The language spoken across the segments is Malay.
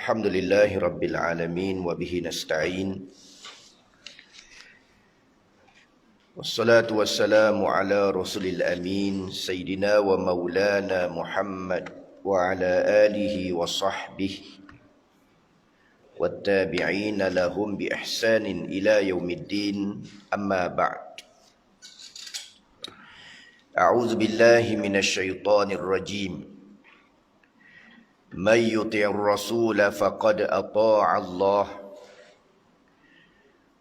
Alhamdulillahi Rabbil Alamin wa bihi nasta'in. Wassalatu wassalamu ala Rasulil Amin Sayyidina wa Maulana Muhammad wa ala alihi wa sahbihi wattabi'ina lahum bi ihsanin ila yaumiddin. Amma ba'd. A'udzu billahi minasy syaithanir rajim. Man yuti'ir rasula faqad ata'a Allah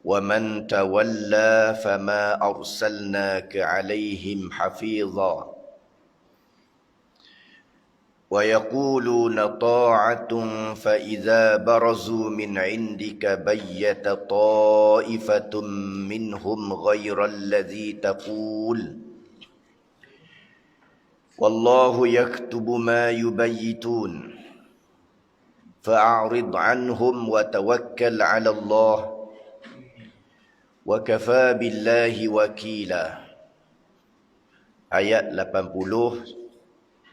wa man tawalla fama arsalnaka 'alaihim hafiza wa yaquluna ta'atun fa idza barazu min 'indika bayyata ta'ifatun minhum ghayra alladhi taqul wallahu yaktubu ma yubayyitun fa'arid 'anhum wa tawakkal 'ala Allah wa kafa billahi wakila. Ayat 80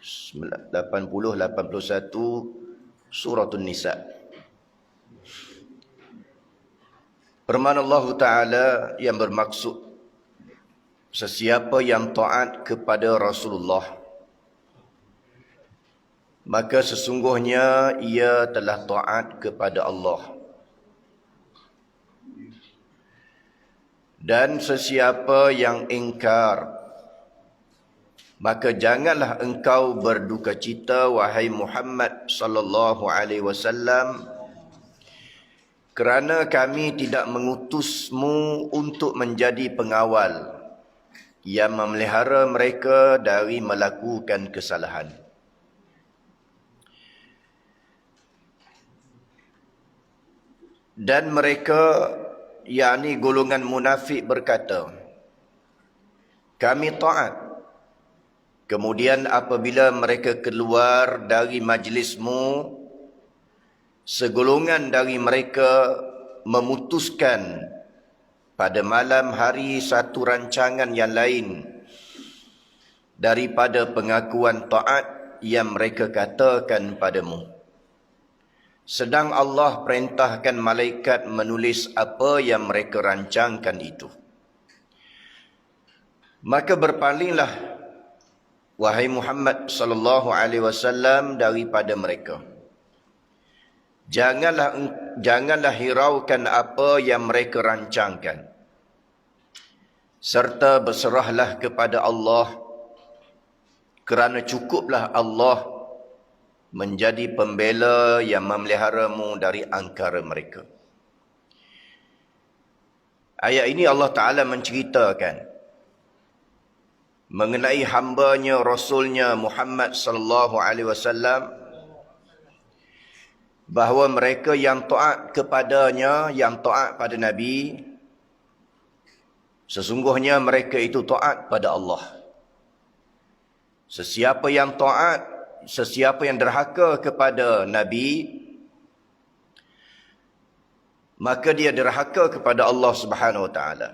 81 surah An-Nisa. Firman Allah Ta'ala yang bermaksud, sesiapa yang taat kepada Rasulullah, maka sesungguhnya ia telah taat kepada Allah. Dan sesiapa yang ingkar, maka janganlah engkau berduka cita, wahai Muhammad sallallahu alaihi wasallam, kerana kami tidak mengutusmu untuk menjadi pengawal yang memelihara mereka dari melakukan kesalahan. Dan mereka, yakni golongan munafik, berkata, kami taat. Kemudian apabila mereka keluar dari majlismu, segolongan dari mereka memutuskan pada malam hari satu rancangan yang lain daripada pengakuan taat yang mereka katakan padamu. Sedang Allah perintahkan malaikat menulis apa yang mereka rancangkan itu. Maka berpalinglah, wahai Muhammad sallallahu alaihi wasallam, daripada mereka. Janganlah hiraukan apa yang mereka rancangkan. Serta berserahlah kepada Allah, kerana cukuplah Allah menjadi pembela yang memeliharamu dari angkara mereka. Ayat ini Allah Ta'ala menceritakan mengenai hambanya, Rasulnya Muhammad sallallahu alaihi wasallam, bahawa mereka yang taat kepadanya, yang taat pada Nabi, sesungguhnya mereka itu taat pada Allah. Sesiapa yang taat, sesiapa yang derhaka kepada Nabi, maka dia derhaka kepada Allah Subhanahu Wa Taala.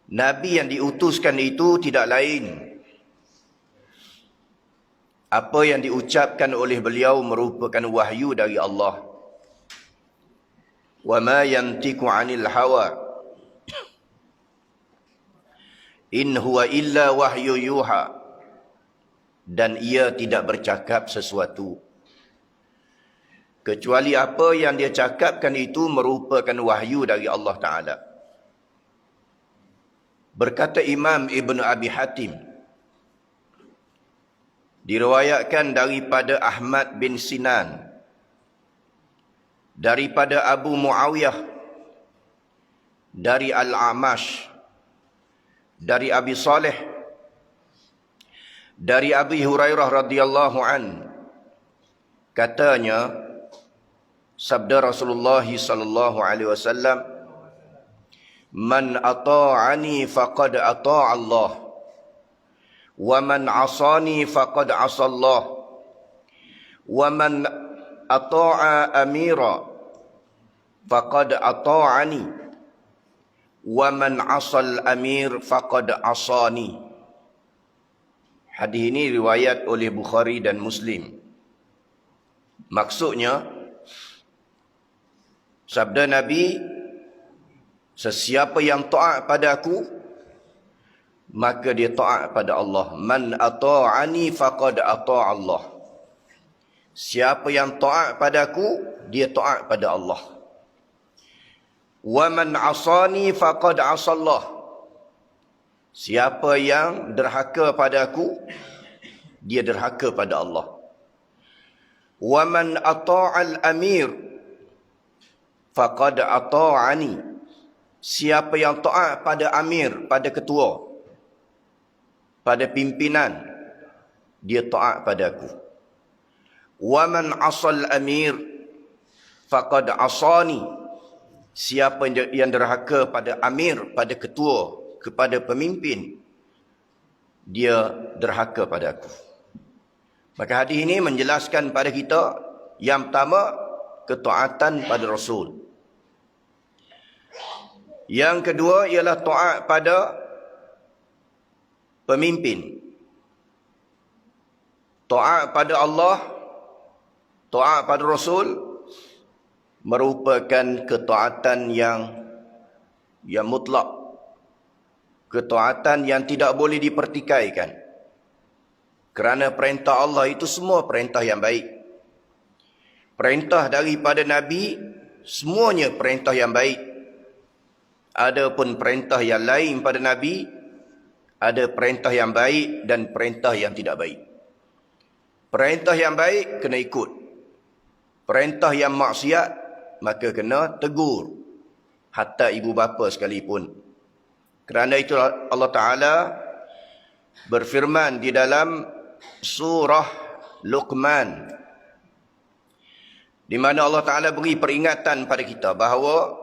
Nabi yang diutuskan itu tidak lain, apa yang diucapkan oleh beliau merupakan wahyu dari Allah. Wa ma yantiqu 'anil hawa in huwa illa wahyu yuha. Dan ia tidak bercakap sesuatu kecuali apa yang dia cakapkan itu merupakan wahyu dari Allah Ta'ala. Berkata Imam Ibn Abi Hatim, diriwayatkan daripada Ahmad bin Sinan, daripada Abu Muawiyah, dari Al-Amash, dari Abi Saleh, dari Abi Hurairah radhiyallahu an, katanya, sabda Rasulullah sallallahu alaihi wasallam, man ata'ani faqad ata'a Allah wa man 'asani faqad 'asa Allah wa man ata'a amira faqad ata'ani wa man 'asal amir faqad 'asani. Hadis ini riwayat oleh Bukhari dan Muslim. Maksudnya, sabda Nabi, sesiapa yang taat pada aku, maka dia taat pada Allah. Man ata'ani faqad ata'a Allah. Siapa yang taat pada aku, dia taat pada Allah. Wa man asani faqad asallah. Siapa yang derhaka pada aku, dia derhaka pada Allah. Wa man ata'al amir faqad ata'ani. Siapa yang taat pada amir, pada ketua, pada pimpinan, dia taat pada aku. Wa man asal amir faqad asani. Siapa yang derhaka pada amir, pada ketua, kepada pemimpin, dia derhaka pada aku. Maka hadis ini menjelaskan pada kita, yang pertama, ketaatan pada Rasul. Yang kedua ialah taat pada pemimpin. Taat pada Allah, taat pada Rasul merupakan ketaatan yang mutlak. Ketaatan yang tidak boleh dipertikaikan. Kerana perintah Allah itu semua perintah yang baik. Perintah daripada Nabi, semuanya perintah yang baik. Adapun perintah yang lain pada Nabi, ada perintah yang baik dan perintah yang tidak baik. Perintah yang baik kena ikut. Perintah yang maksiat, maka kena tegur. Hatta ibu bapa sekalipun. Kerana itu Allah Ta'ala berfirman di dalam surah Luqman, di mana Allah Ta'ala beri peringatan pada kita bahawa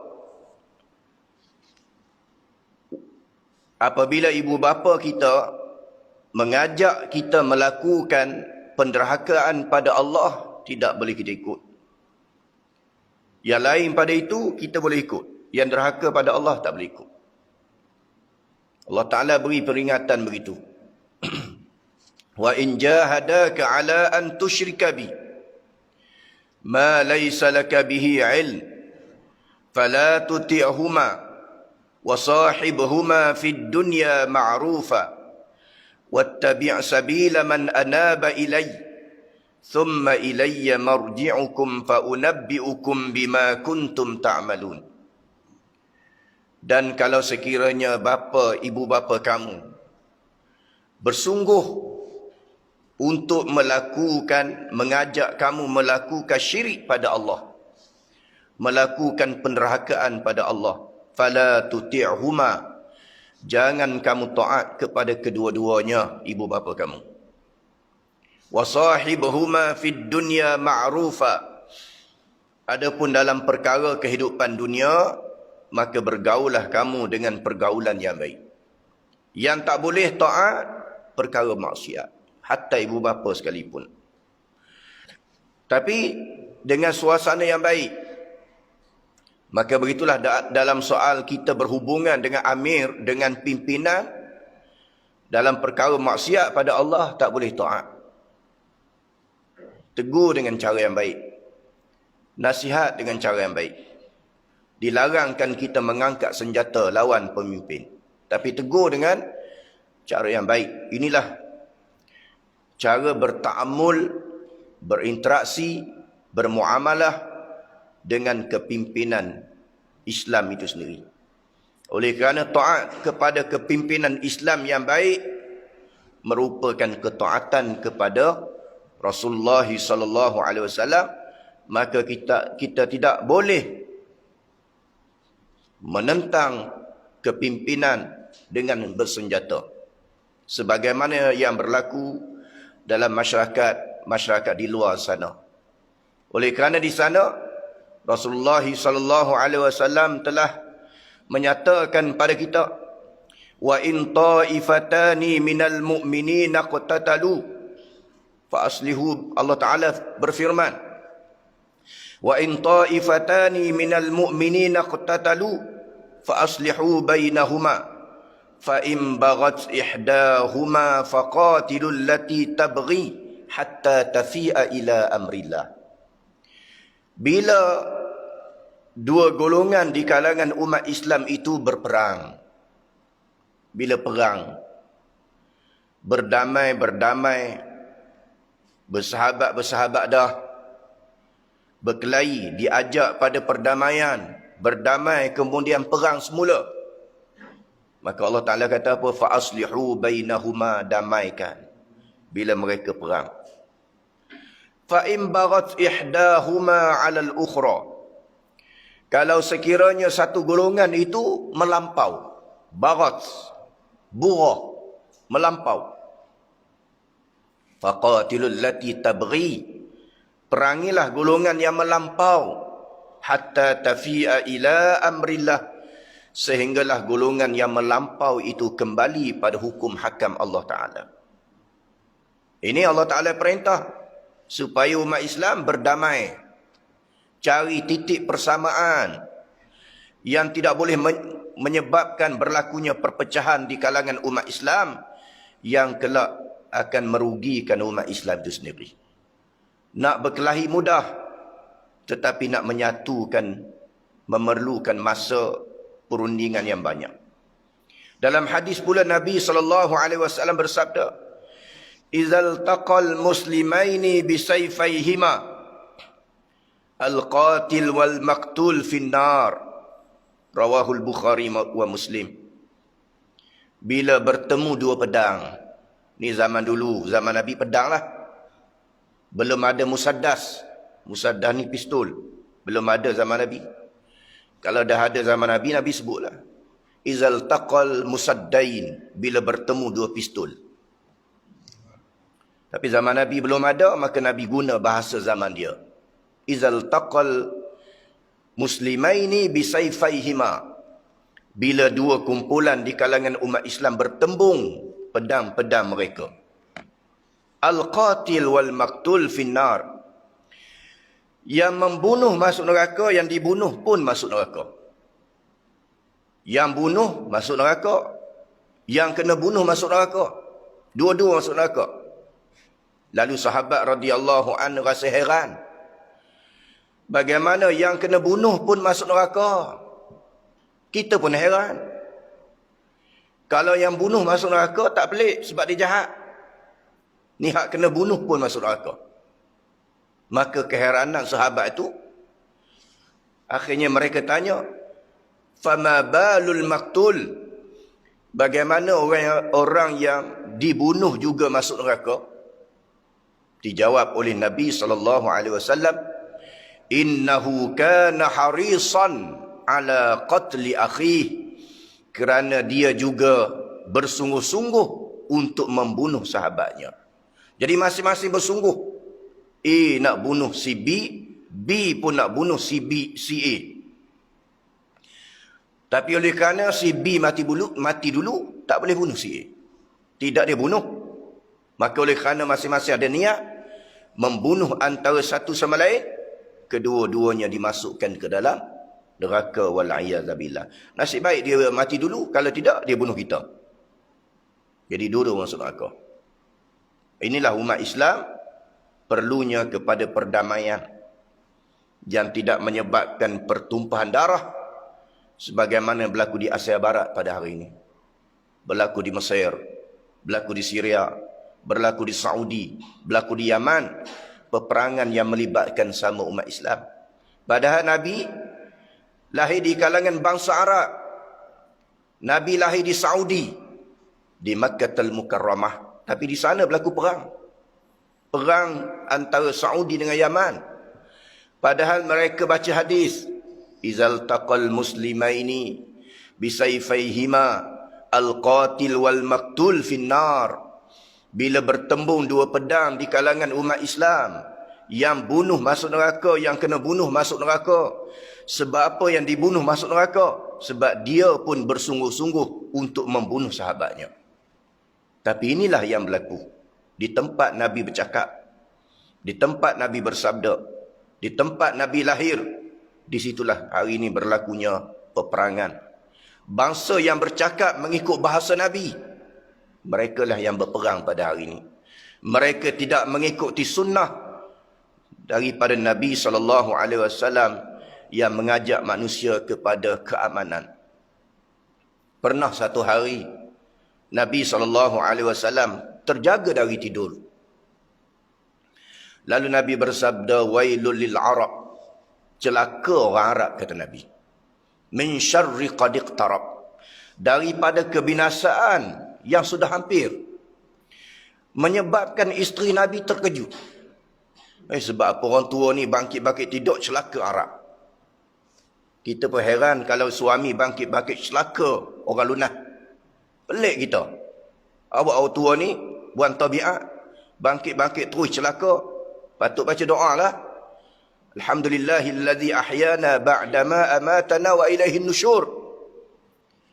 apabila ibu bapa kita mengajak kita melakukan penderhakaan pada Allah, tidak boleh kita ikut. Yang lain pada itu kita boleh ikut. Yang derhaka pada Allah tak boleh ikut. Allah Ta'ala beri peringatan begitu. Wa in jahadaka ala an tusyrika bi ma laysa laka bihi ilm fala tuti'huma wa sahibhuma fid dunya ma'rufa wattabi' sabila man anaba ilayya thumma ilayya marji'ukum fa unabbi'ukum bima kuntum ta'malun. Dan kalau sekiranya bapa, ibu bapa kamu bersungguh untuk mengajak kamu melakukan syirik pada Allah, melakukan penderhakaan pada Allah, fala tuti'huma, jangan kamu taat kepada kedua-duanya ibu bapa kamu. Wa sahibhuma fid dunya ma'rufa, adapun dalam perkara kehidupan dunia, maka bergaulah kamu dengan pergaulan yang baik. Yang tak boleh taat, perkara maksiat, hatta ibu bapa sekalipun. Tapi dengan suasana yang baik. Maka begitulah dalam soal kita berhubungan dengan amir, dengan pimpinan, dalam perkara maksiat pada Allah, tak boleh taat. Tegur dengan cara yang baik. Nasihat dengan cara yang baik. Dilarangkan kita mengangkat senjata lawan pemimpin. Tapi tegur dengan cara yang baik. Inilah cara berta'amul, berinteraksi, bermuamalah dengan kepimpinan Islam itu sendiri. Oleh kerana taat kepada kepimpinan Islam yang baik merupakan ketaatan kepada Rasulullah sallallahu alaihi wasallam, maka kita tidak boleh menentang kepimpinan dengan bersenjata, sebagaimana yang berlaku dalam masyarakat di luar sana. Oleh kerana di sana Rasulullah sallallahu alaihi wasallam telah menyatakan pada kita, wa in ta'ifatani minal mu'minina qatatalu fa aslihu. Allah Ta'ala berfirman, wa in ta'ifatani minal mu'minina qatatalu fa aslihu bainahuma fa in baghat ihdahuma faqatilul lati tabghi hatta tafi'a ila amrillah. Bila dua golongan di kalangan umat Islam itu berperang, bila perang, berdamai, bersahabat dah, berkelahi, diajak pada perdamaian, berdamai, kemudian perang semula. Maka Allah Ta'ala kata apa? فَأَصْلِحُوا بَيْنَهُمَا, damaikan bila mereka perang. فَإِنْ بَغَتْ إِحْدَاهُمَا عَلَى الْأُخْرَى, kalau sekiranya satu golongan itu melampau, barat, burah, melampau, فَقَاتِلُوا الَّتِي تَبْغِي, perangilah golongan yang melampau, hatta tafi'a ila amrillah, sehinggalah golongan yang melampau itu kembali pada hukum hakam Allah Ta'ala. Ini Allah Ta'ala perintah supaya umat Islam berdamai, cari titik persamaan yang tidak boleh menyebabkan berlakunya perpecahan di kalangan umat Islam yang kelak akan merugikan umat Islam itu sendiri. Nak berkelahi mudah, tetapi nak menyatukan memerlukan masa perundingan yang banyak. Dalam hadis pula Nabi SAW bersabda, "Izal taqal muslimaini bisayfayhima, al-qatil wal maqtul finnar." Rawahul Bukhari wa Muslim. Bila bertemu dua pedang, ni zaman dulu, zaman Nabi pedang lah. Belum ada musaddas. Musaddas ni pistol. Belum ada zaman Nabi. Kalau dah ada zaman Nabi, Nabi sebutlah. Izal taqal musaddain, bila bertemu dua pistol. Tapi zaman Nabi belum ada, maka Nabi guna bahasa zaman dia. Izal taqal muslimaini bisayfayhima, bila dua kumpulan di kalangan umat Islam bertembung pedang-pedang mereka. Al-qatil wal maqtul finnar, yang membunuh masuk neraka, yang dibunuh pun masuk neraka. Yang bunuh masuk neraka, yang kena bunuh masuk neraka. Dua-dua masuk neraka. Lalu sahabat radhiyallahu anhu rasa heran. Bagaimana yang kena bunuh pun masuk neraka? Kita pun heran. Kalau yang bunuh masuk neraka tak pelik sebab dia jahat. Ni hak kena bunuh pun masuk neraka. Maka keheranan sahabat itu, akhirnya mereka tanya, "Fama balul maqtul?" Bagaimana orang yang dibunuh juga masuk neraka? Dijawab oleh Nabi SAW, "Innahu kana harisan ala qatli akhihi." Kerana dia juga bersungguh-sungguh untuk membunuh sahabatnya. Jadi masing-masing bersungguh. A nak bunuh si B, B pun nak bunuh si A. Tapi oleh kerana si B mati dulu, tak boleh bunuh si A. Tidak dia bunuh. Maka oleh kerana masing-masing ada niat membunuh antara satu sama lain, kedua-duanya dimasukkan ke dalam neraka wal'iyadzabillah. Nasib baik dia mati dulu, kalau tidak dia bunuh kita. Jadi dua-dua masuk neraka. Inilah umat Islam perlunya kepada perdamaian yang tidak menyebabkan pertumpahan darah sebagaimana berlaku di Asia Barat pada hari ini. Berlaku di Mesir, berlaku di Syria, berlaku di Saudi, berlaku di Yaman, peperangan yang melibatkan sama umat Islam. Padahal Nabi lahir di kalangan bangsa Arab. Nabi lahir di Saudi, di Makkatul Mukarramah, tapi di sana berlaku perang. Perang antara Saudi dengan Yaman. Padahal mereka baca hadis, "Izal taqal muslimaini bisayfayhima, al-qatil wal maqtul finnar." Bila bertembung dua pedang di kalangan umat Islam, yang bunuh masuk neraka, yang kena bunuh masuk neraka. Sebab apa yang dibunuh masuk neraka? Sebab dia pun bersungguh-sungguh untuk membunuh sahabatnya. Tapi inilah yang berlaku. Di tempat Nabi bercakap, di tempat Nabi bersabda, di tempat Nabi lahir, disitulah hari ini berlakunya peperangan. Bangsa yang bercakap mengikut bahasa Nabi, mereka lah yang berperang pada hari ini. Mereka tidak mengikuti sunnah daripada Nabi SAW yang mengajak manusia kepada keamanan. Pernah satu hari Nabi SAW terjaga dari tidur. Lalu Nabi bersabda, wailul lil Arab, celaka orang Arab, kata Nabi. Min syarri qad iqtarab, daripada kebinasaan yang sudah hampir. Menyebabkan isteri Nabi terkejut. Sebab apa orang tua ni bangkit-bangkit tidur celaka Arab. Kita pun heran kalau suami bangkit-bangkit celaka orang lunas. Pelik kita. Awak orang tua ni buat tabiat, bangkit-bangkit terus celaka. Patut baca doa lah. Alhamdulillahillazi ahyana ba'dama amatana wa ilaihin nusyur.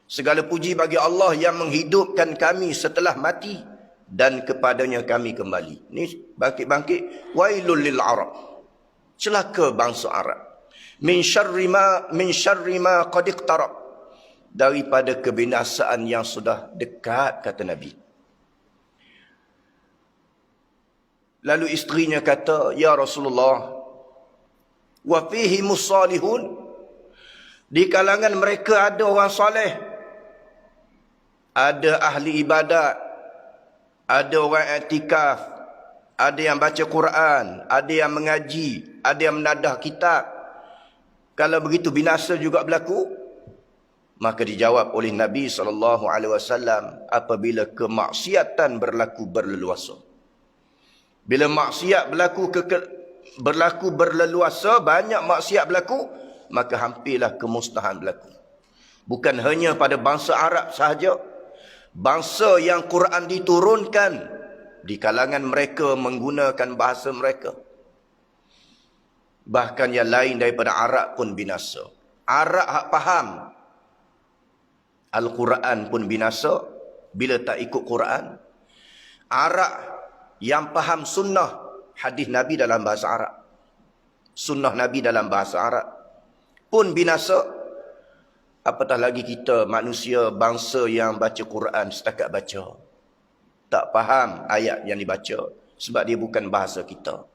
Segala puji bagi Allah yang menghidupkan kami setelah mati dan kepadanya kami kembali. Ni bangkit-bangkit, wailul lil Arab, celaka bangsa Arab. Min syarri ma qad iqtarab, daripada kebinasaan yang sudah dekat, kata Nabi. Lalu isterinya kata, ya Rasulullah, wa fihi mussalihun, di kalangan mereka ada orang soleh, ada ahli ibadat, ada orang i'tikaf, ada yang baca Quran, ada yang mengaji, ada yang menadah kitab. Kalau begitu binasa juga berlaku? Maka dijawab oleh Nabi SAW, apabila kemaksiatan berlaku berleluasa. Bila maksiat berlaku berleluasa, banyak maksiat berlaku, maka hampirlah kemusnahan berlaku. Bukan hanya pada bangsa Arab sahaja, bangsa yang Quran diturunkan, di kalangan mereka menggunakan bahasa mereka. Bahkan yang lain daripada Arab pun binasa. Arab hak faham Al-Quran pun binasa bila tak ikut Quran. Arab yang faham sunnah hadis Nabi dalam bahasa Arab, sunnah Nabi dalam bahasa Arab pun binasa. Apatah lagi kita manusia bangsa yang baca Quran setakat baca, tak faham ayat yang dibaca sebab dia bukan bahasa kita.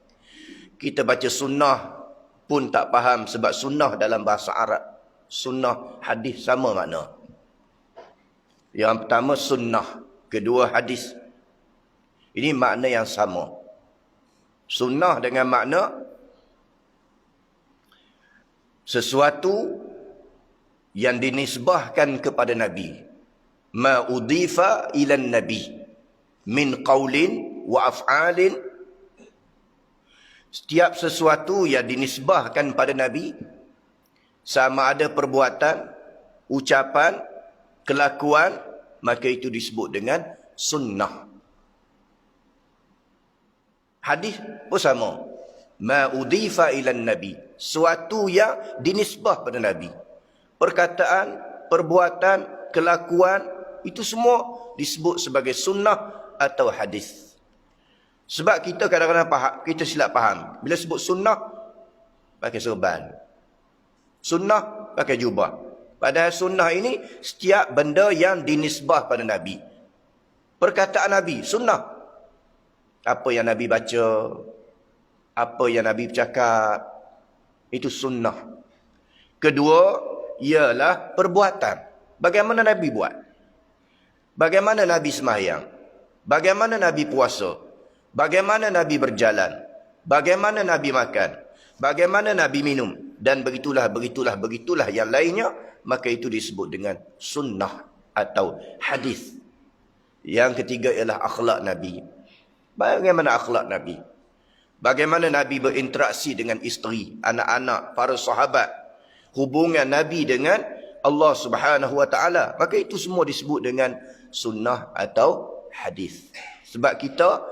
Kita baca sunnah pun tak faham sebab sunnah dalam bahasa Arab, sunnah hadis sama makna. Yang pertama sunnah, kedua hadis. Ini makna yang sama. Sunnah dengan makna sesuatu yang dinisbahkan kepada Nabi. Ma udhifa ilan Nabi min qaulin wa af'alin. Setiap sesuatu yang dinisbahkan pada Nabi, sama ada perbuatan, ucapan, kelakuan, maka itu disebut dengan sunnah. Hadis pun sama. Ma udhifa ilan Nabi, suatu yang dinisbah pada Nabi. Perkataan, perbuatan, kelakuan, itu semua disebut sebagai sunnah atau hadis. Sebab kita kadang-kadang faham, kita silap faham. Bila sebut sunnah, pakai serban. Sunnah, pakai jubah. Padahal sunnah ini setiap benda yang dinisbah pada Nabi. Perkataan Nabi, sunnah. Apa yang Nabi baca, apa yang Nabi bercakap, itu sunnah. Kedua, ialah perbuatan. Bagaimana Nabi buat? Bagaimana Nabi sembahyang? Bagaimana Nabi puasa? Bagaimana Nabi berjalan? Bagaimana Nabi makan? Bagaimana Nabi minum? Dan begitulah yang lainnya, maka itu disebut dengan sunnah atau hadis. Yang ketiga ialah akhlak Nabi. Bagaimana akhlak Nabi? Bagaimana Nabi berinteraksi dengan isteri, anak-anak, para sahabat, hubungan Nabi dengan Allah Subhanahu wa taala, maka itu semua disebut dengan sunnah atau hadis. Sebab kita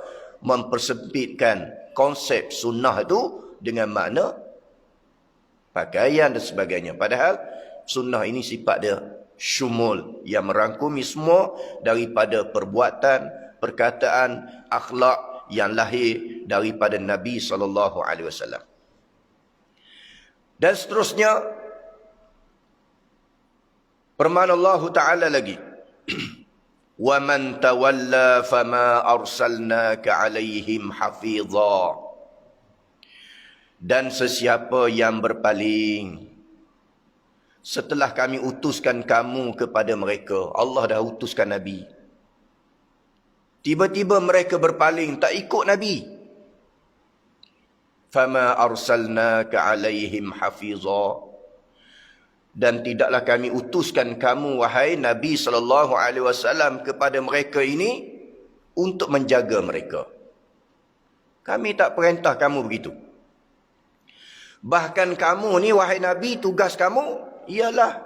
mempersempitkan konsep sunnah itu dengan makna pakaian dan sebagainya. Padahal sunnah ini sifat dia syumul, yang merangkumi semua daripada perbuatan, perkataan, akhlak yang lahir daripada Nabi SAW. Dan seterusnya, firman Allah Ta'ala lagi, وَمَنْ تَوَلَّى فَمَا أَرْسَلْنَاكَ عَلَيْهِمْ حَفِيظًا. Dan sesiapa yang berpaling setelah kami utuskan kamu kepada mereka, Allah dah utuskan Nabi, tiba-tiba mereka berpaling, tak ikut Nabi, fama arsalnaka alaihim hafiza, dan tidaklah kami utuskan kamu wahai Nabi SAW kepada mereka ini untuk menjaga mereka. Kami tak perintah kamu begitu. Bahkan kamu ni wahai Nabi, tugas kamu ialah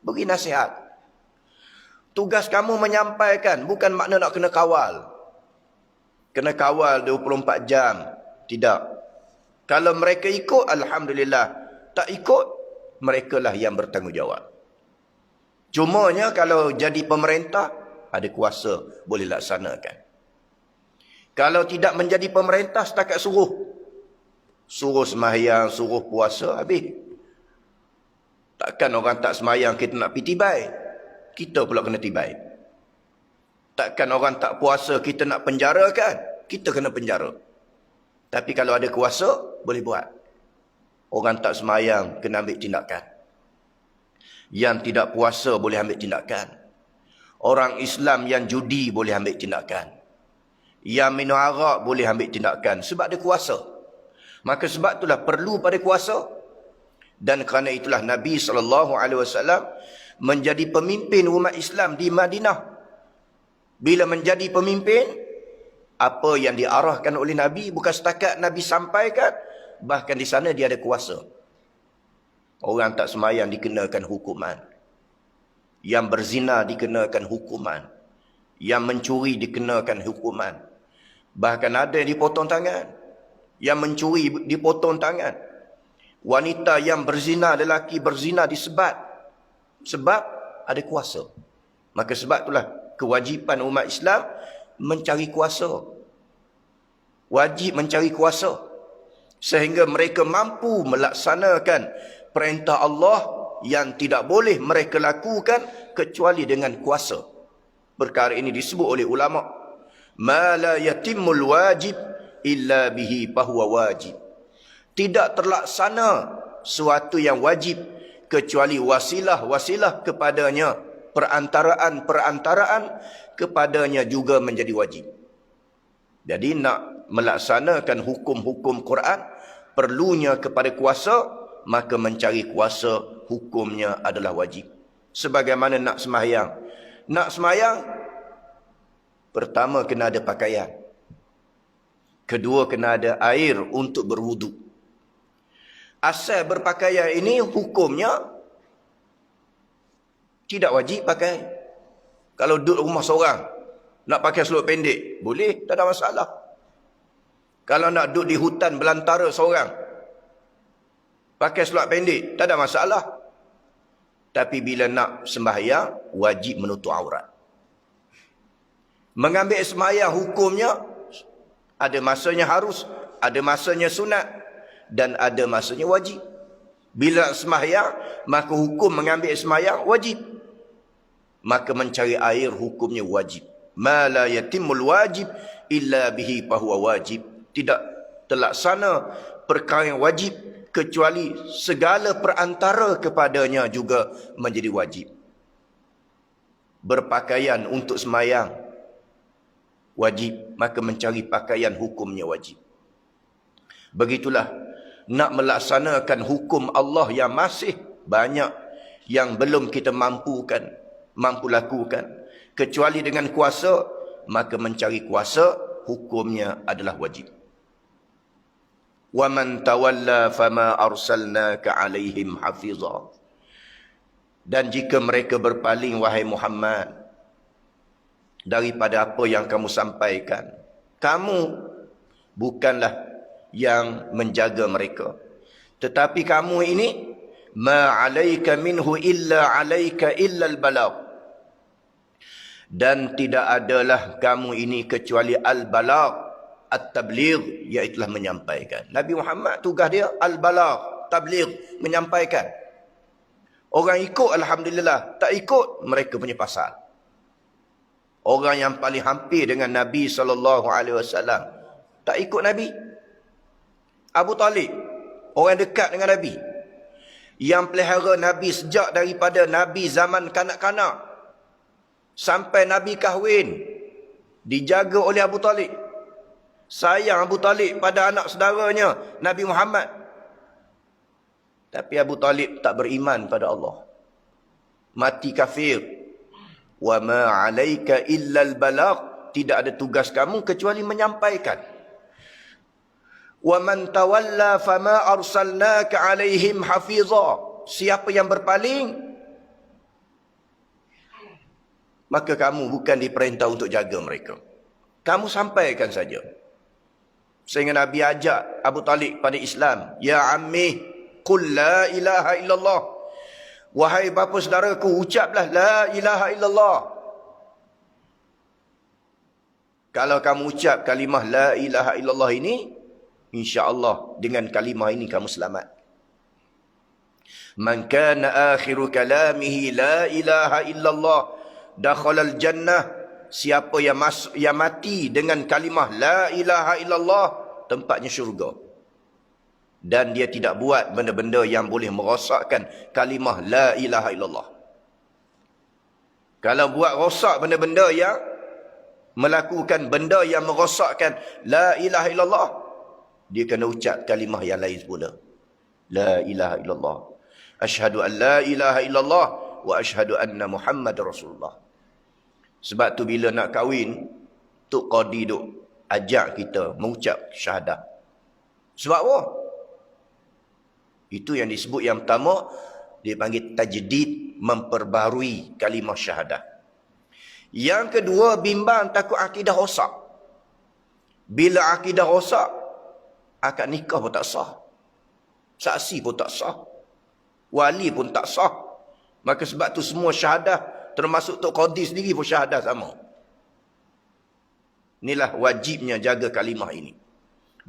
beri nasihat. Tugas kamu menyampaikan, bukan makna nak kena kawal. Kena kawal 24 jam. Tidak. Kalau mereka ikut, alhamdulillah. Tak ikut, merekalah yang bertanggungjawab. Cumanya kalau jadi pemerintah, ada kuasa, boleh laksanakan. Kalau tidak menjadi pemerintah, setakat suruh. Suruh sembahyang, suruh puasa, habis. Takkan orang tak sembahyang kita nak pergi tibai. Kita pula kena tibai. Takkan orang tak puasa kita nak penjarakan. Kita kena penjara. Tapi kalau ada kuasa, boleh buat. Orang tak sembahyang, kena ambil tindakan. Yang tidak puasa, boleh ambil tindakan. Orang Islam yang judi, boleh ambil tindakan. Yang minum arak, boleh ambil tindakan. Sebab ada kuasa. Maka sebab itulah perlu pada kuasa. Dan kerana itulah Nabi SAW menjadi pemimpin umat Islam di Madinah. Bila menjadi pemimpin, apa yang diarahkan oleh Nabi bukan setakat Nabi sampaikan, bahkan di sana dia ada kuasa. Orang tak sembahyang dikenakan hukuman. Yang berzina dikenakan hukuman. Yang mencuri dikenakan hukuman. Bahkan ada yang dipotong tangan. Yang mencuri dipotong tangan. Wanita yang berzina, lelaki berzina disebat. Sebab ada kuasa. Maka sebab itulah kewajipan umat Islam mencari kuasa. Wajib mencari kuasa. Sehingga mereka mampu melaksanakan perintah Allah yang tidak boleh mereka lakukan kecuali dengan kuasa. Perkara ini disebut oleh ulama. Ma la yatimmul wajib illa bihi fahuwa wajib. Tidak terlaksana suatu yang wajib kecuali wasilah-wasilah kepadanya, perantaraan-perantaraan kepadanya juga menjadi wajib. Jadi nak melaksanakan hukum-hukum Quran, perlunya kepada kuasa, maka mencari kuasa hukumnya adalah wajib. Sebagaimana nak sembahyang. Nak sembahyang, pertama kena ada pakaian. Kedua kena ada air untuk berwuduk. Asal berpakaian ini hukumnya tidak wajib pakai. Kalau duduk rumah seorang, nak pakai seluar pendek, boleh, tak ada masalah. Kalau nak duduk di hutan belantara seorang, pakai seluar pendek, tak ada masalah. Tapi bila nak sembahyang, wajib menutup aurat. Mengambil sembahyang hukumnya, ada masanya harus, ada masanya sunat, dan ada masanya wajib. Bila sembahyang, maka hukum mengambil sembahyang wajib. Maka mencari air hukumnya wajib. Ma la yatimul wajib illa bihi fahuwa wajib. Tidak terlaksana perkara yang wajib kecuali segala perantara kepadanya juga menjadi wajib. Berpakaian untuk sembahyang wajib, maka mencari pakaian hukumnya wajib. Begitulah nak melaksanakan hukum Allah yang masih banyak yang belum kita mampu lakukan. Kecuali dengan kuasa, maka mencari kuasa hukumnya adalah wajib. وَمَنْ تَوَلَّى فَمَا أَرْسَلْنَاكَ عَلَيْهِمْ حَفِظًا. Dan jika mereka berpaling, wahai Muhammad, daripada apa yang kamu sampaikan, kamu bukanlah yang menjaga mereka. Tetapi kamu ini, مَا عَلَيْكَ مِنْهُ إِلَّا عَلَيْكَ إِلَّا الْبَلَغُ. Dan tidak adalah kamu ini kecuali al-balagh, at-tabligh, iaitulah menyampaikan. Nabi Muhammad tugas dia al-balagh, tabligh, menyampaikan. Orang ikut alhamdulillah, tak ikut mereka punya pasal. Orang yang paling hampir dengan Nabi SAW tak ikut Nabi. Abu Talib, orang dekat dengan Nabi, yang pelihara Nabi sejak daripada Nabi zaman kanak-kanak sampai Nabi kahwin, dijaga oleh Abu Talib. Sayang Abu Talib pada anak saudaranya Nabi Muhammad. Tapi Abu Talib tak beriman pada Allah, mati kafir. Wa ma 'alaika illa al-balagh, tidak ada tugas kamu kecuali menyampaikan. Wa man tawalla fama arsalnaka 'alaihim hafiza, siapa yang berpaling maka kamu bukan diperintah untuk jaga mereka, kamu sampaikan saja. Sehingga Nabi ajak Abu Talib pada Islam, ya ammi qul la ilaha illallah, wahai bapa saudaraku, ucaplah la ilaha illallah. Kalau kamu ucap kalimah la ilaha illallah ini, insya-Allah dengan kalimah ini kamu selamat. Man kana akhiru kalamihi la ilaha illallah dakhala al-jannah, siapa yang mati dengan kalimah la ilaha illallah, tempatnya syurga. Dan dia tidak buat benda-benda yang boleh merosakkan kalimah la ilaha illallah. Kalau buat rosak benda-benda yang melakukan benda yang merosakkan la ilaha illallah, dia kena ucap kalimah yang lain pula. La ilaha illallah. Asyhadu an la ilaha illallah wa asyhadu anna Muhammad Rasulullah. Sebab tu bila nak kahwin, Tok Qadi duk ajak kita mengucap syahadah. Sebab apa? Itu yang disebut yang pertama, dia panggil tajdid, memperbarui kalimah syahadah. Yang kedua, bimbang takut akidah rosak. Bila akidah rosak, akad nikah pun tak sah, saksi pun tak sah, wali pun tak sah. Maka sebab tu semua syahadah, termasuk Tok Qadi sendiri pun syahadah sama. Inilah wajibnya jaga kalimah ini.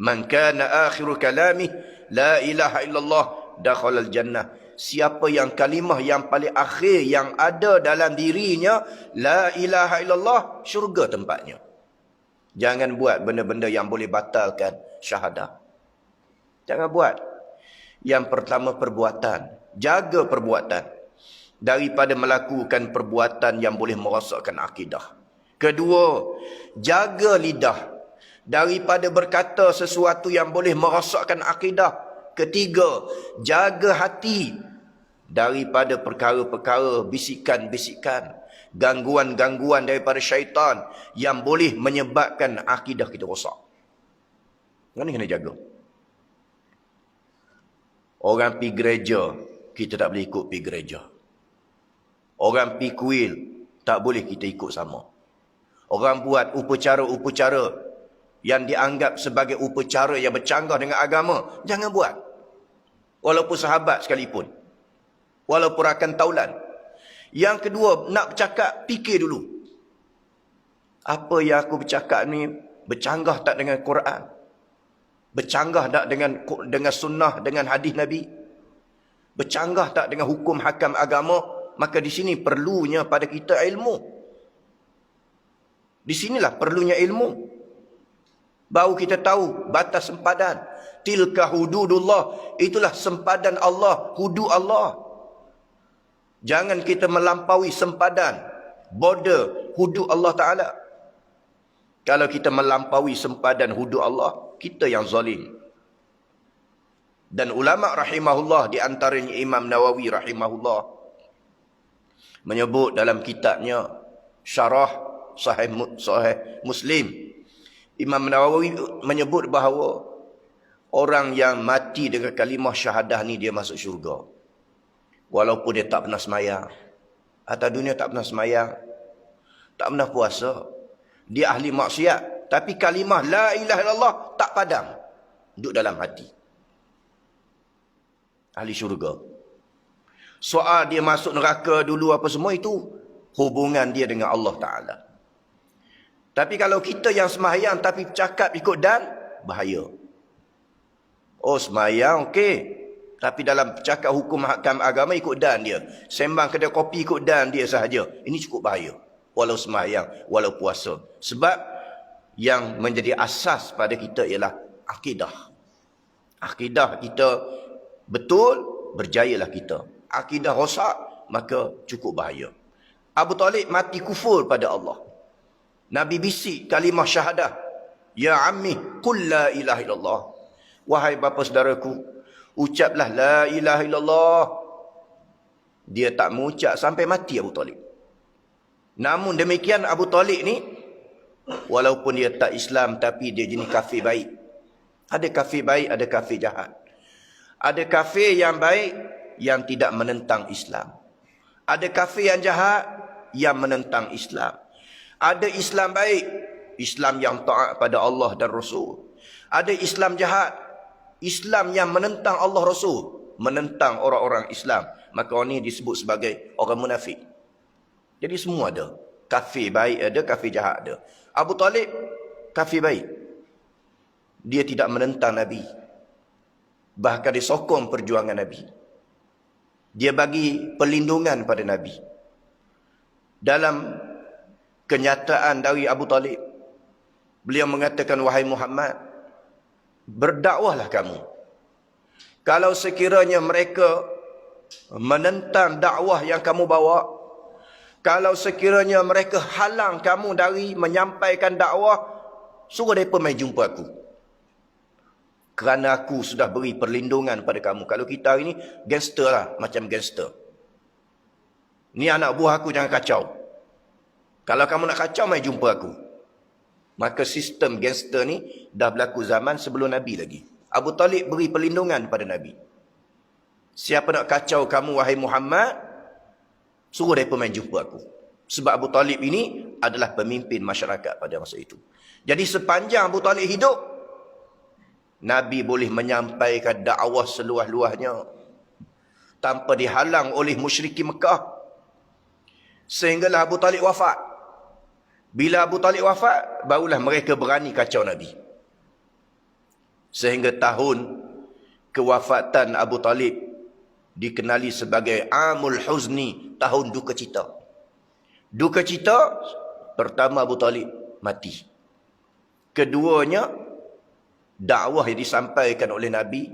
Man kana akhiru kalami la ilaha illallah dakhala al-jannah. Siapa yang kalimah yang paling akhir yang ada dalam dirinya la ilaha illallah, syurga tempatnya. Jangan buat benda-benda yang boleh batalkan syahadah. Jangan buat. Yang pertama, perbuatan. Jaga perbuatan daripada melakukan perbuatan yang boleh merosakkan akidah. Kedua, jaga lidah daripada berkata sesuatu yang boleh merosakkan akidah. Ketiga, jaga hati daripada perkara-perkara, bisikan-bisikan, gangguan-gangguan daripada syaitan yang boleh menyebabkan akidah kita rosak. Ini kena jaga. Orang pergi gereja, kita tak boleh ikut pergi gereja. Orang pergi kuil, tak boleh kita ikut sama. Orang buat upacara-upacara yang dianggap sebagai upacara yang bercanggah dengan agama, jangan buat. Walaupun sahabat sekalipun, walaupun rakan taulan. Yang kedua, nak bercakap, fikir dulu. Apa yang aku bercakap ni bercanggah tak dengan Quran? Bercanggah tak dengan sunnah, dengan hadis Nabi? Bercanggah tak dengan hukum hakam agama? Maka di sini perlunya pada kita ilmu. Di sinilah perlunya ilmu. Baru kita tahu batas sempadan. Tilka hududullah, itulah sempadan Allah, hudud Allah. Jangan kita melampaui sempadan, border hudud Allah Ta'ala. Kalau kita melampaui sempadan hudud Allah, kita yang zalim. Dan ulama rahimahullah, di antaranya Imam Nawawi rahimahullah, menyebut dalam kitabnya Syarah Sahih Muslim, Imam Nawawi menyebut bahawa orang yang mati dengan kalimah syahadah ni dia masuk syurga. Walaupun dia tak pernah semayang. Atas dunia tak pernah semayang, tak pernah puasa. Dia ahli maksiat. Tapi kalimah la ilaha illallah tak padam, duduk dalam hati. Ahli syurga. Soal dia masuk neraka dulu apa semua, itu hubungan dia dengan Allah Ta'ala. Tapi kalau kita yang semayang tapi cakap ikut dan, bahaya. Oh, semayang okey, tapi dalam cakap hukum hakam agama ikut dan dia. Sembang kedai kopi ikut dan dia sahaja. Ini cukup bahaya. Walau semayang, walau puasa. Sebab yang menjadi asas pada kita ialah akidah. Akidah kita betul, berjayalah kita. Akidah rosak, maka cukup bahaya. Abu Talib mati kufur pada Allah. Nabi bisik kalimah syahadah. Ya ammi, qul la ilaha illallah. Wahai bapa saudaraku, ucaplah la ilaha illallah. Dia tak mengucap sampai mati Abu Talib. Namun demikian Abu Talib ni, walaupun dia tak Islam, tapi dia jenis kafir baik. Ada kafir baik, ada kafir jahat. Ada kafir yang baik, yang tidak menentang Islam. Ada kafir yang jahat, yang menentang Islam. Ada Islam baik, Islam yang taat pada Allah dan Rasul. Ada Islam jahat, Islam yang menentang Allah Rasul, menentang orang-orang Islam. Maka orang ini disebut sebagai orang munafik. Jadi semua ada. Kafir baik ada, kafir jahat ada. Abu Talib, kafir baik. Dia tidak menentang Nabi. Bahkan dia sokong perjuangan Nabi. Dia bagi perlindungan pada Nabi. Dalam kenyataan dari Abu Talib, beliau mengatakan, wahai Muhammad, berdakwahlah kamu. Kalau sekiranya mereka menentang dakwah yang kamu bawa, kalau sekiranya mereka halang kamu dari menyampaikan dakwah, suruh mereka mai jumpa aku. Kerana aku sudah beri perlindungan pada kamu. Kalau kita hari ni, gangster lah, macam gangster. Ni anak buah aku, jangan kacau. Kalau kamu nak kacau, mai jumpa aku. Maka sistem gangster ni dah berlaku zaman sebelum Nabi lagi. Abu Talib beri perlindungan pada Nabi. Siapa nak kacau kamu, wahai Muhammad, suruh mereka main jumpa aku. Sebab Abu Talib ini adalah pemimpin masyarakat pada masa itu. Jadi sepanjang Abu Talib hidup, Nabi boleh menyampaikan dakwah seluas-luasnya tanpa dihalang oleh musyrikin Mekah. Sehinggalah Abu Talib wafat. Bila Abu Talib wafat, barulah mereka berani kacau Nabi. Sehingga tahun kewafatan Abu Talib dikenali sebagai Amul Huzni, tahun duka cita. Duka cita, pertama Abu Talib mati. Keduanya, dakwah yang disampaikan oleh Nabi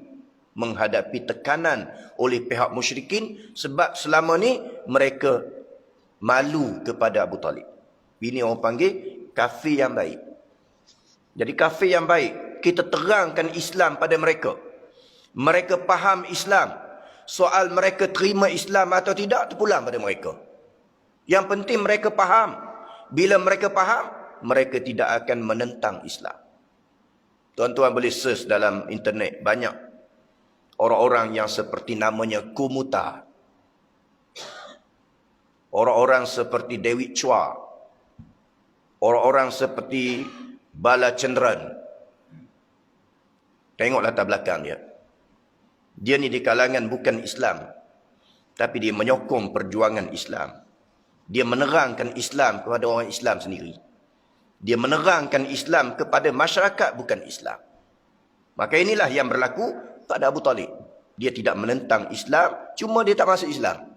menghadapi tekanan oleh pihak musyrikin, sebab selama ni mereka malu kepada Abu Talib. Ini orang panggil kafir yang baik. Jadi kafir yang baik, kita terangkan Islam pada mereka. Mereka faham Islam. Soal mereka terima Islam atau tidak, terpulang pada mereka. Yang penting mereka faham. Bila mereka faham, mereka tidak akan menentang Islam. Tuan-tuan boleh search dalam internet, banyak orang-orang yang seperti namanya Kumuta. Orang-orang seperti David Chua. Orang-orang seperti Balachandran. Tengok latar belakang dia. Dia ni di kalangan bukan Islam, tapi dia menyokong perjuangan Islam. Dia menerangkan Islam kepada orang Islam sendiri. Dia menerangkan Islam kepada masyarakat bukan Islam. Maka inilah yang berlaku pada Abu Talib. Dia tidak menentang Islam, cuma dia tak masuk Islam.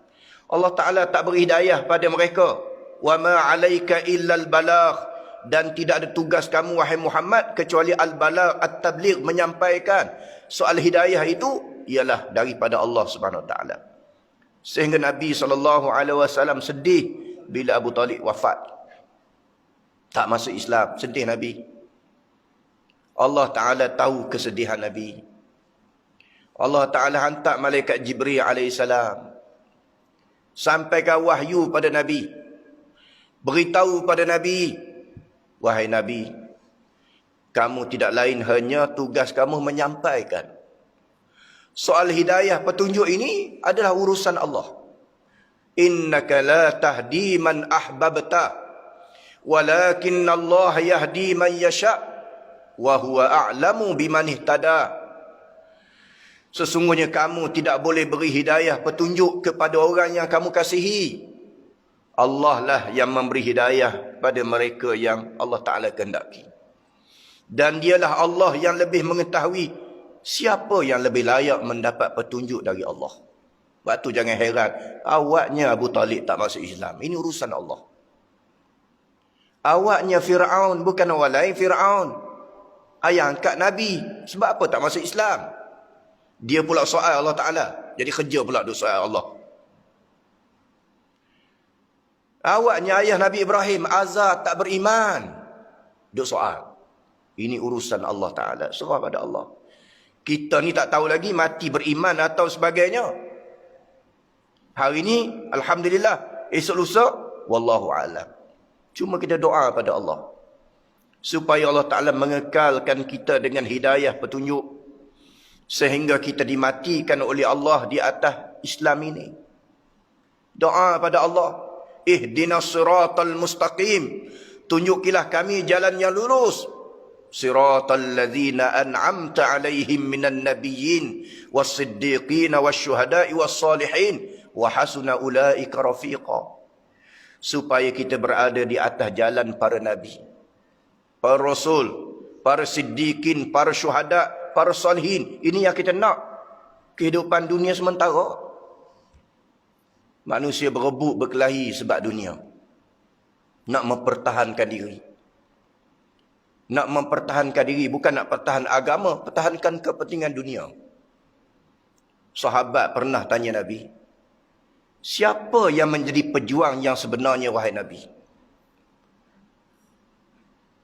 Allah Ta'ala tak beri hidayah pada mereka. Wa ma 'alaika illal balagh, dan tidak ada tugas kamu wahai Muhammad kecuali al-balagh, at-tabligh, menyampaikan. Soal hidayah itu ialah daripada Allah Subhanahu Wa Ta'ala. Sehingga Nabi SAW sedih bila Abu Talib wafat. Tak masuk Islam, sedih Nabi. Allah Ta'ala tahu kesedihan Nabi. Allah Ta'ala hantar malaikat Jibril alaihissalam, sampaikan wahyu pada Nabi. Beritahu pada Nabi, wahai Nabi, kamu tidak lain hanya tugas kamu menyampaikan. Soal hidayah petunjuk ini adalah urusan Allah. Innaka la tahdi man ahbabta, walakin Allah yahdi man yasha, wa huwa a'lamu biman ihtada. Sesungguhnya kamu tidak boleh beri hidayah petunjuk kepada orang yang kamu kasihi. Allah lah yang memberi hidayah pada mereka yang Allah Ta'ala kehendaki. Dan dialah Allah yang lebih mengetahui siapa yang lebih layak mendapat petunjuk dari Allah. Sebab tu jangan heran, awaknya Abu Talib tak masuk Islam. Ini urusan Allah. Awaknya Fir'aun, bukan orang lain, Fir'aun ayah angkat Nabi. Sebab apa tak masuk Islam? Dia pula soal Allah Ta'ala. Jadi kerja pula duk soal Allah. Awaknya ayah Nabi Ibrahim, Azar tak beriman. Duk soal. Ini urusan Allah Ta'ala. Serah pada Allah. Kita ni tak tahu lagi mati beriman atau sebagainya. Hari ni, Alhamdulillah. Esok lusa, Wallahu a'lam. Cuma kita doa pada Allah. Supaya Allah Ta'ala mengekalkan kita dengan hidayah petunjuk. Sehingga kita dimatikan oleh Allah di atas Islam ini. Doa pada Allah. Ihdinas siratal mustaqim. Tunjukilah kami jalan yang lurus. Siratal ladzina an'amta alaihim minan nabiyyin was-siddiqin wasyuhada'i was-salihin wa hasuna ulaika rafiqa. Supaya kita berada di atas jalan para nabi, para rasul, para siddiqin, para syuhada, para salihin. Ini yang kita nak. Kehidupan dunia sementara. Manusia berebut berkelahi sebab dunia. Nak mempertahankan diri. Nak mempertahankan diri bukan nak pertahan agama, pertahankan kepentingan dunia. Sahabat pernah tanya Nabi, siapa yang menjadi pejuang yang sebenarnya wahai Nabi?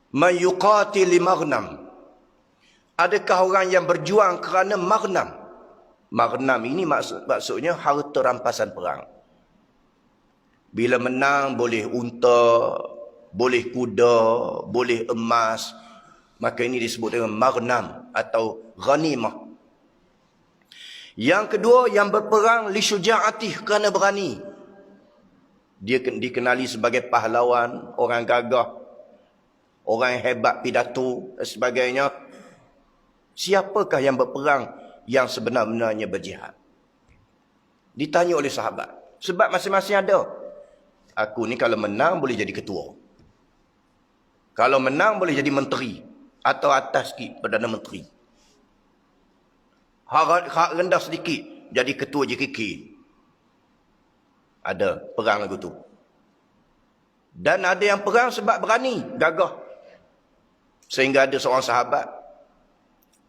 Man yuqatil li maghnam. Adakah orang yang berjuang kerana maghnam? Maghnam ini maksudnya harta rampasan perang. Bila menang boleh unta, boleh kuda, boleh emas. Maka ini disebut dengan maghnam atau ghanimah. Yang kedua, yang berperang li syuja'atih, kerana berani. Dia dikenali sebagai pahlawan, orang gagah, orang yang hebat pidato dan sebagainya. Siapakah yang berperang yang sebenar-benarnya berjihad? Ditanya oleh sahabat. Sebab masing-masing ada. Aku ni kalau menang boleh jadi ketua. Kalau menang boleh jadi menteri. Atau atas sikit, Perdana Menteri. Hak rendah sedikit, jadi ketua JKK. Ada perang lagu tu. Dan ada yang perang sebab berani, gagah. Sehingga ada seorang sahabat,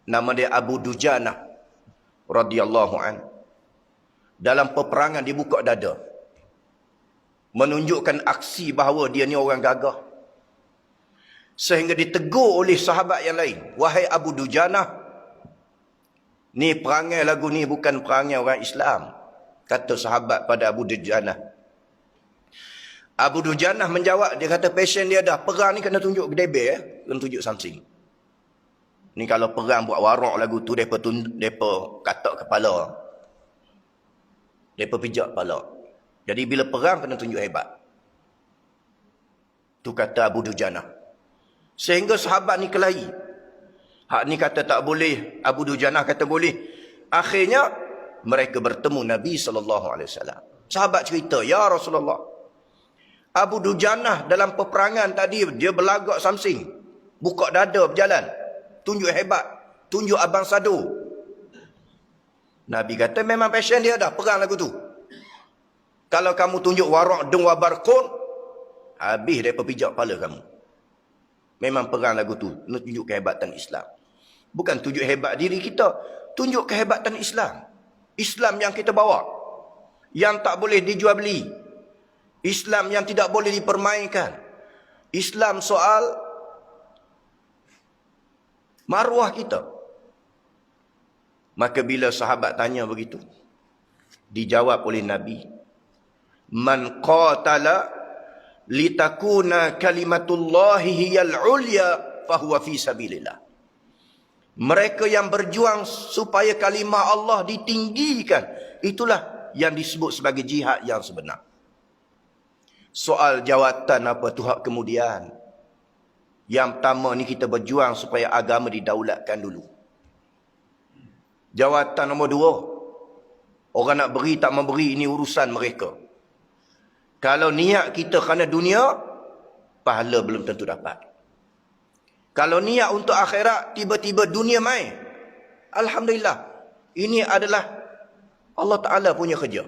nama dia Abu Dujanah radhiyallahu an. Dalam peperangan dia buka dada. Menunjukkan aksi bahawa dia ni orang gagah. Sehingga ditegur oleh sahabat yang lain. Wahai Abu Dujanah, ni perangai lagu ni bukan perangai orang Islam. Kata sahabat pada Abu Dujanah. Abu Dujanah menjawab, dia kata passion dia dah. Perang ni kena tunjuk gedebe, kena tunjuk something. Ni kalau perang buat warak lagu tu, mereka katak kepala. Mereka pijak kepala. Jadi bila perang kena tunjuk hebat. Tu kata Abu Dujanah. Sehingga sahabat ni kelahi. Hak ni kata tak boleh, Abu Dujanah kata boleh. Akhirnya mereka bertemu Nabi SAW. Sahabat cerita, ya Rasulullah, Abu Dujanah dalam peperangan tadi dia berlagak samsing, buka dada berjalan, tunjuk hebat, tunjuk abang sadu. Nabi kata memang passion dia dah perang lagu tu. Kalau kamu tunjuk warak dung wabarkun, habis dia pijak kepala kamu. Memang perang lagu tu tunjuk kehebatan Islam. Bukan tunjuk hebat diri kita, tunjuk kehebatan Islam. Islam yang kita bawa, yang tak boleh dijual beli. Islam yang tidak boleh dipermainkan. Islam soal maruah kita. Maka bila sahabat tanya begitu, dijawab oleh Nabi, man qatala litakuna kalimatullahi hiyal ulya fahuwa fi sabilillah. Mereka yang berjuang supaya kalimah Allah ditinggikan, itulah yang disebut sebagai jihad yang sebenar. Soal jawatan apa tu hak kemudian. Yang pertama ni kita berjuang supaya agama didaulatkan dulu. Jawatan nombor dua, orang nak beri tak memberi ini urusan mereka. Kalau niat kita kerana dunia, pahala belum tentu dapat. Kalau niat untuk akhirat, tiba-tiba dunia mai, alhamdulillah, ini adalah Allah Ta'ala punya kerja.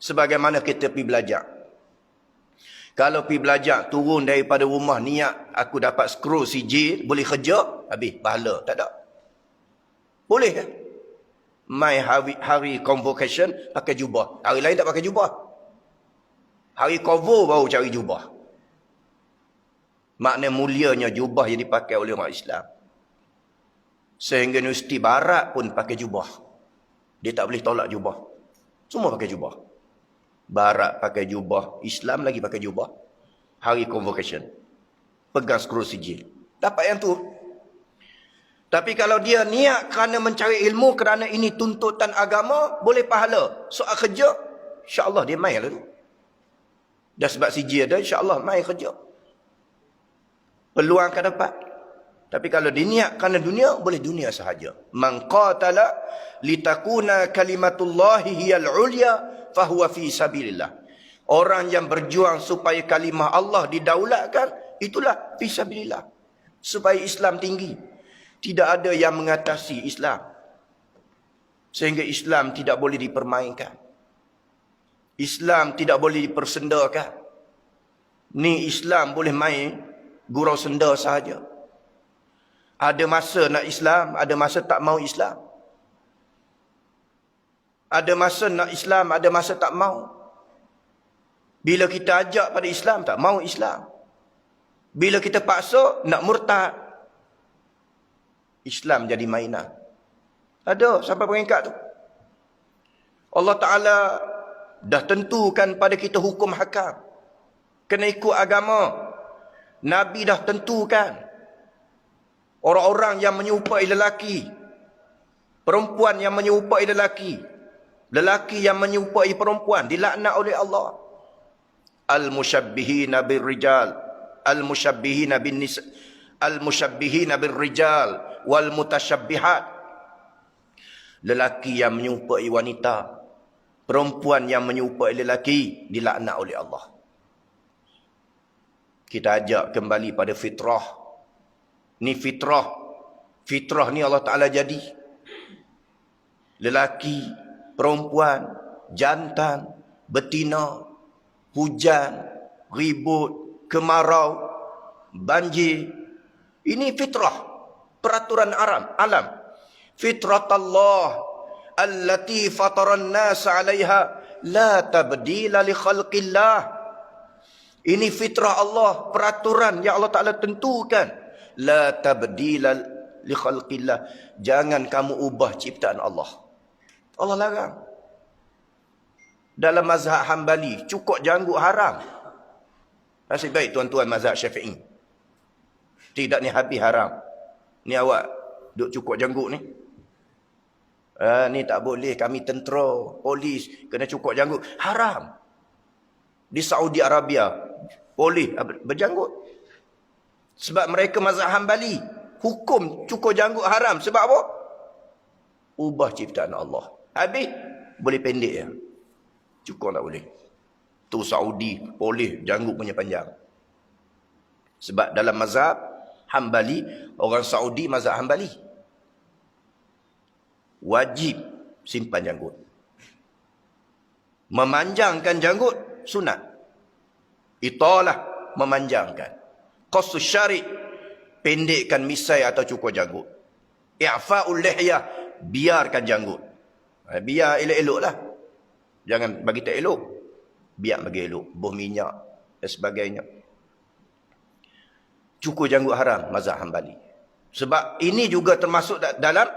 Sebagaimana kita pergi belajar. Kalau pergi belajar, turun daripada rumah, niat aku dapat scroll CJ, boleh kerja, habis pahala, tak ada. Boleh kan? Mai hari convocation pakai jubah. Hari lain tak pakai jubah. Hari convo baru cari jubah. Makna mulianya jubah yang dipakai oleh orang Islam. Sehingga Universiti Barat pun pakai jubah. Dia tak boleh tolak jubah. Semua pakai jubah. Barat pakai jubah. Islam lagi pakai jubah. Hari convocation. Pegang skru sijil. Dapat yang tu. Tapi kalau dia niat kerana mencari ilmu, kerana ini tuntutan agama, boleh pahala. Soal kerja, insyaAllah dia main lah tu. Dah sebab sijil ada, insyaAllah main kerja. Peluang akan dapat. Tapi kalau diniat kerana dunia, boleh dunia sahaja. Man qatala litakuna kalimatullahi hiyal ulya fahuwa fi sabilillah. Orang yang berjuang supaya kalimah Allah didaulatkan, itulah fi sabilillah. Supaya Islam tinggi. Tidak ada yang mengatasi Islam. Sehingga Islam tidak boleh dipermainkan. Islam tidak boleh dipersendakan. Ni Islam boleh main gurau senda sahaja. Ada masa nak Islam, ada masa tak mau Islam. Ada masa nak Islam, ada masa tak mau. Bila kita ajak pada Islam, tak mau Islam. Bila kita paksa, nak murtad. Islam jadi mainan. Ada sampai peringkat tu. Allah Ta'ala dah tentukan pada kita hukum hakam. Kena ikut agama. Nabi dah tentukan. Orang-orang yang menyerupai lelaki. Perempuan yang menyerupai lelaki. Lelaki yang menyerupai perempuan. Dilaknat oleh Allah. Al-musyabbihina birrijal. Al-musyabbihina bin nisa. Al-musyabbihina birrijal. Wal mutasyabbihat. Lelaki yang menyerupai wanita. Perempuan yang menyerupai lelaki. Dilaknat oleh Allah. Kita ajak kembali pada fitrah. Ni fitrah. Fitrah ni Allah Ta'ala jadi. Lelaki, perempuan, jantan, betina, hujan, ribut, kemarau, banjir. Ini fitrah. Peraturan alam. Fitratallah allati fataran nas 'alaiha la tabdila li khalqillah. Ini fitrah Allah, peraturan yang Allah Ta'ala tentukan. La tabdila li khalqillah. Jangan kamu ubah ciptaan Allah. Allah larang. Dalam mazhab Hambali, cukur janggut haram. Nasib baik tuan-tuan mazhab Syafi'i. Tidak, ni habis haram. Ni awak duk cukur janggut ni. Ni tak boleh, kami tentera, polis, kena cukur janggut. Haram. Di Saudi Arabia, boleh berjanggut. Sebab mereka mazhab Hambali. Hukum cukur janggut haram. Sebab apa? Ubah ciptaan Allah. Habis, boleh pendek ya. Cukur tak boleh. Tu Saudi, boleh janggut punya panjang. Sebab dalam mazhab Hambali, orang Saudi mazhab Hambali. Wajib simpan janggut. Memanjangkan janggut, sunat. Italah, memanjangkan. Qassus syari', pendekkan misai atau cukur janggut. I'fa'ul lihyah, biarkan janggut. Biar elok-elok lah. Jangan bagi tak elok. Biar bagi elok. Buh minyak dan sebagainya. Cukur janggut haram, mazhab Hambali. Sebab ini juga termasuk dalam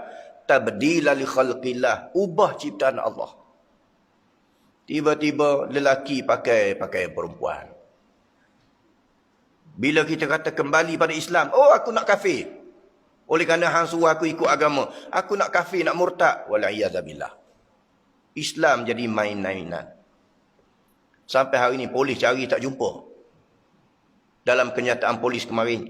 tabdila li khalqillah. Ubah ciptaan Allah. Tiba-tiba lelaki pakai perempuan. Bila kita kata kembali pada Islam, oh aku nak kafir. Oleh kerana hang suruh aku ikut agama. Aku nak kafir, nak murtad. Wal'iyadzabillah. Islam jadi main-mainan. Sampai hari ini polis cari tak jumpa. Dalam kenyataan polis kemarin.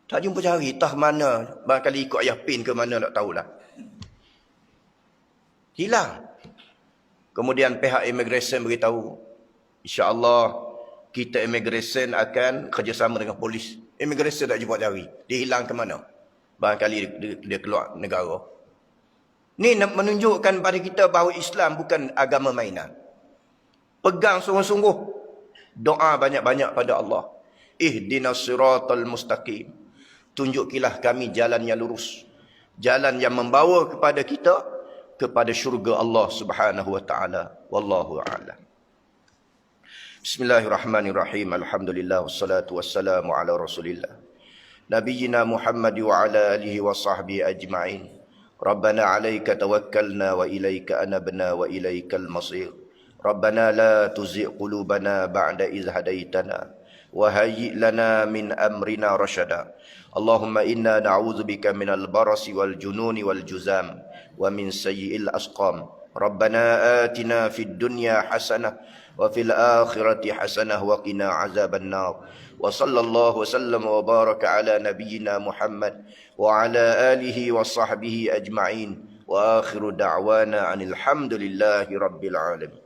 Tak jumpa cari. Entah mana. Barangkali ikut ayah PIN ke mana tak tahulah. Hilang. Kemudian pihak immigration beritahu. InsyaAllah kita immigration akan kerjasama dengan polis. Immigration tak jumpa cari. Dia hilang ke mana? Barangkali dia keluar negara. Ni menunjukkan pada kita bahawa Islam bukan agama mainan. Pegang sungguh-sungguh. Doa banyak-banyak pada Allah. Ihdinas siratal mustaqim. Tunjukilah kami jalan yang lurus. jalan yang membawa kepada kita kepada syurga Allah Subhanahu wa taala. Wallahu a'lam. Bismillahirrahmanirrahim. Alhamdulillah wassalatu wassalamu ala Rasulillah. Nabiyyina Muhammad wa ala alihi wa sahbihi ajma'in. Rabbana 'alaika tawakkalna wa ilaika anabna wa ilaikal masir. Rabbana la tuzigh qulubana ba'da idh hadaitana wa hayyi' lana min amrina rashada. Allahumma inna na'udzubika minal barasi wal jununi wal juzam wa min sayyi'il asqam. Rabbana atina fid dunya hasanah wa fil akhirati hasanah wa qina azaban nar. Wa sallallahu wasallam wa baraka ala nabiyyina Muhammad wa ala alihi wa sahbihi ajma'in. Wa akhiru da'wana anil hamdulillahi rabbil alamin.